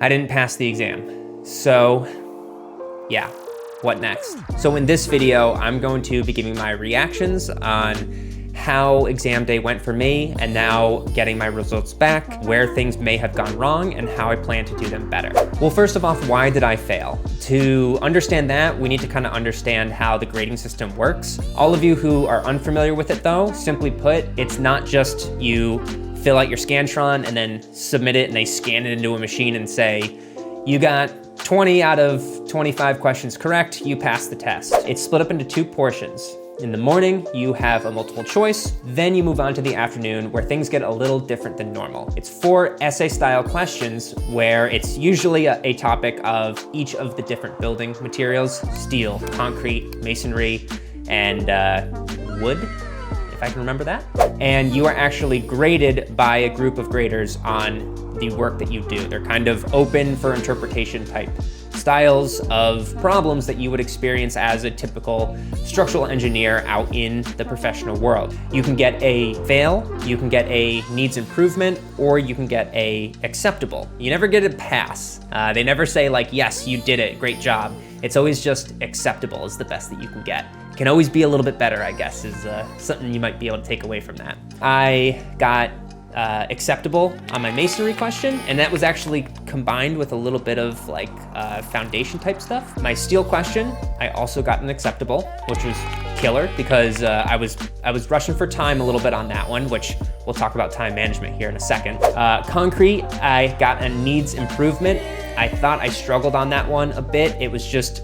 I didn't pass the exam. So yeah, what next? So in this video, I'm going to be giving my reactions on how exam day went for me, and now getting my results back, where things may have gone wrong, and how I plan to do them better. Well, first of all, why did I fail? To understand that, we need to kind of understand how the grading system works. All of you who are unfamiliar with it though, simply put, it's not just you fill out your Scantron and then submit it and they scan it into a machine and say, you got 20 out of 25 questions correct, you passed the test. It's split up into two portions. In the morning, you have a multiple choice, then you move on to the afternoon where things get a little different than normal. It's 4 essay style questions where it's usually a topic of each of the different building materials: steel, concrete, masonry, and wood, if I can remember that. And you are actually graded by a group of graders on the work that you do. They're kind of open for interpretation type styles of problems that you would experience as a typical structural engineer out in the professional world. You can get a fail, you can get a needs improvement, or you can get a acceptable. You never get a pass. They never say like, yes, you did it, great job. It's always just acceptable is the best that you can get. Can always be a little bit better, I guess, is something you might be able to take away from that. I got acceptable on my masonry question, and that was actually combined with a little bit of like foundation type stuff. My steel question, I also got an acceptable, which was killer because I was rushing for time a little bit on that one, which we'll talk about time management here in a second. Concrete, I got a needs improvement. I thought I struggled on that one a bit. It was just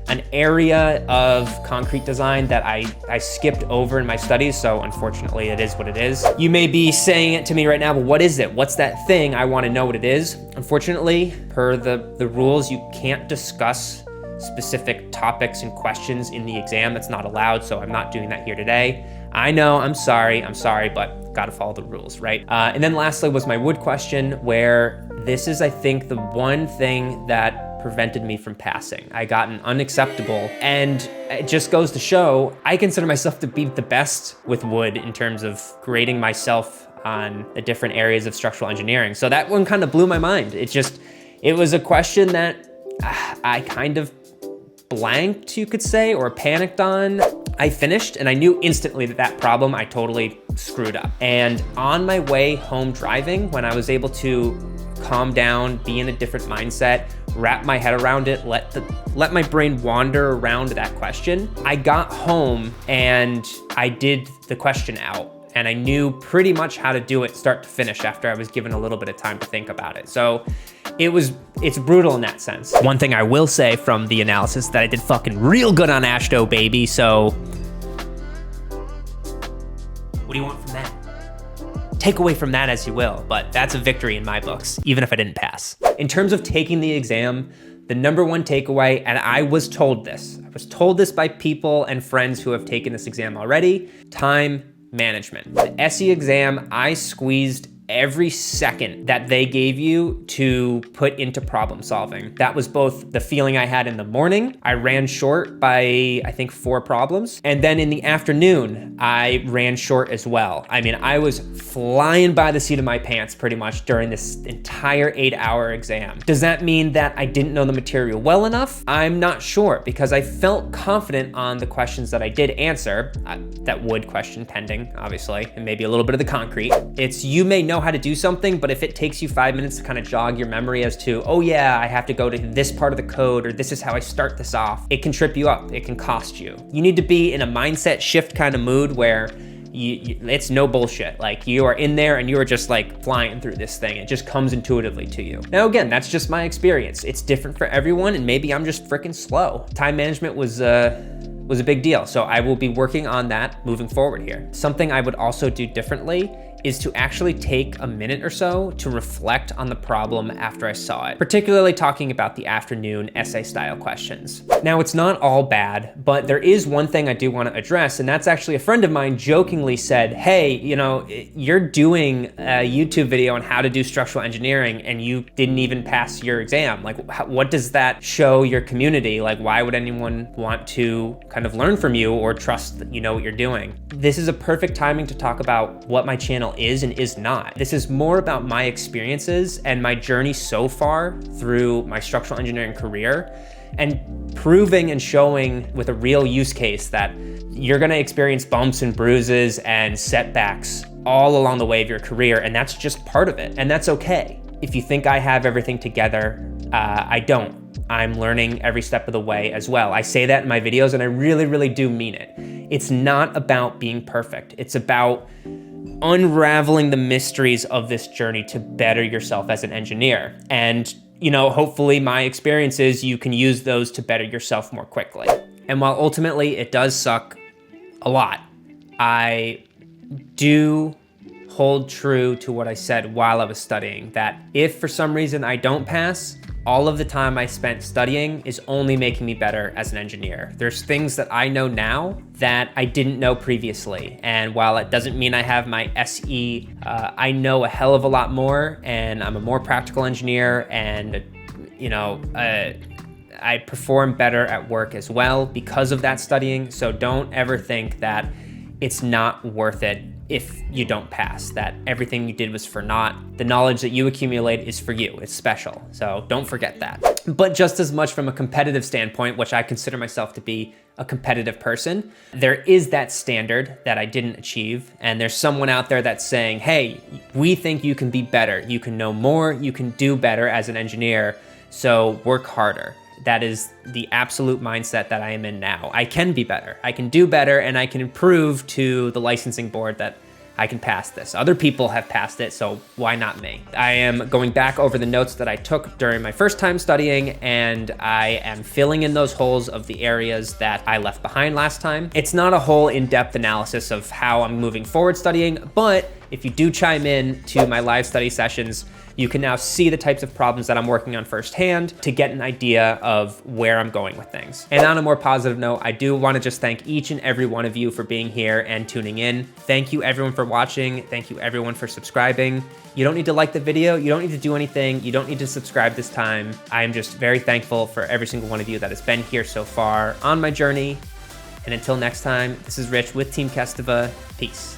an area of concrete design that I skipped over in my studies, so unfortunately it is what it is. You may be saying it to me right now, but what is it? What's that thing? I wanna know what it is. Unfortunately, per the rules, you can't discuss specific topics and questions in the exam. That's not allowed, so I'm not doing that here today. I know, I'm sorry, but gotta follow the rules, right? And then lastly was my wood question, where this is, I think, the one thing that prevented me from passing. I got an unacceptable, and it just goes to show, I consider myself to be the best with wood in terms of grading myself on the different areas of structural engineering. So that one kind of blew my mind. It was a question that I kind of blanked, you could say, or panicked on. I finished and I knew instantly that problem I totally screwed up. And on my way home driving, when I was able to calm down, be in a different mindset, wrap my head around it, let my brain wander around that question, I got home and I did the question out. And I knew pretty much how to do it start to finish after I was given a little bit of time to think about it. So it's brutal in that sense. One thing I will say from the analysis that I did fucking real good on AASHTO, baby. So what do you want from that? Take away from that as you will, but that's a victory in my books, even if I didn't pass. In terms of taking the exam, the number one takeaway, and I was told this by people and friends who have taken this exam already: time management. The SE exam, I squeezed every second that they gave you to put into problem solving. That was both the feeling I had in the morning. I ran short by, I think, 4 problems. And then in the afternoon, I ran short as well. I mean, I was flying by the seat of my pants pretty much during this entire 8-hour exam. Does that mean that I didn't know the material well enough? I'm not sure, because I felt confident on the questions that I did answer. That wood question pending, obviously, and maybe a little bit of the concrete. It's, you may know how to do something, but if it takes you 5 minutes to kind of jog your memory as to, oh yeah, I have to go to this part of the code, or this is how I start this off, it can trip you up, it can cost you. You need to be in a mindset shift kind of mood where it's no bullshit. Like, you are in there and you are just like flying through this thing. It just comes intuitively to you. Now, again, that's just my experience. It's different for everyone, and maybe I'm just freaking slow. Time management was a big deal. So I will be working on that moving forward here. Something I would also do differently is to actually take a minute or so to reflect on the problem after I saw it, particularly talking about the afternoon essay style questions. Now, it's not all bad, but there is one thing I do want to address, and that's actually a friend of mine jokingly said, hey, you know, you're doing a YouTube video on how to do structural engineering and you didn't even pass your exam. Like, what does that show your community? Like, why would anyone want to kind of learn from you or trust that you know what you're doing? This is a perfect timing to talk about what my channel is and is not. This is more about my experiences and my journey so far through my structural engineering career, and proving and showing with a real use case that you're gonna experience bumps and bruises and setbacks all along the way of your career, and that's just part of it, and that's okay. If you think I have everything together, I don't. I'm learning every step of the way as well. I say that in my videos, and I really, really do mean it. It's not about being perfect. It's about unraveling the mysteries of this journey to better yourself as an engineer. And hopefully my experiences, you can use those to better yourself more quickly. And while ultimately it does suck a lot, I do hold true to what I said while I was studying, that if for some reason I don't pass, all of the time I spent studying is only making me better as an engineer. There's things that I know now that I didn't know previously. And while it doesn't mean I have my SE, I know a hell of a lot more, and I'm a more practical engineer, and I perform better at work as well because of that studying. So don't ever think that it's not worth it if you don't pass, that everything you did was for naught. The knowledge that you accumulate is for you, it's special. So don't forget that. But just as much from a competitive standpoint, which I consider myself to be a competitive person, there is that standard that I didn't achieve. And there's someone out there that's saying, hey, we think you can be better. You can know more, you can do better as an engineer. So work harder. That is the absolute mindset that I am in now. I can be better, I can do better, and I can prove to the licensing board that I can pass this. Other people have passed it, so why not me? I am going back over the notes that I took during my first time studying, and I am filling in those holes of the areas that I left behind last time. It's not a whole in-depth analysis of how I'm moving forward studying, but if you do chime in to my live study sessions, you can now see the types of problems that I'm working on firsthand to get an idea of where I'm going with things. And on a more positive note, I do want to just thank each and every one of you for being here and tuning in. Thank you everyone for watching. Thank you everyone for subscribing. You don't need to like the video. You don't need to do anything. You don't need to subscribe this time. I am just very thankful for every single one of you that has been here so far on my journey. And until next time, this is Rich with Team Kestava. Peace.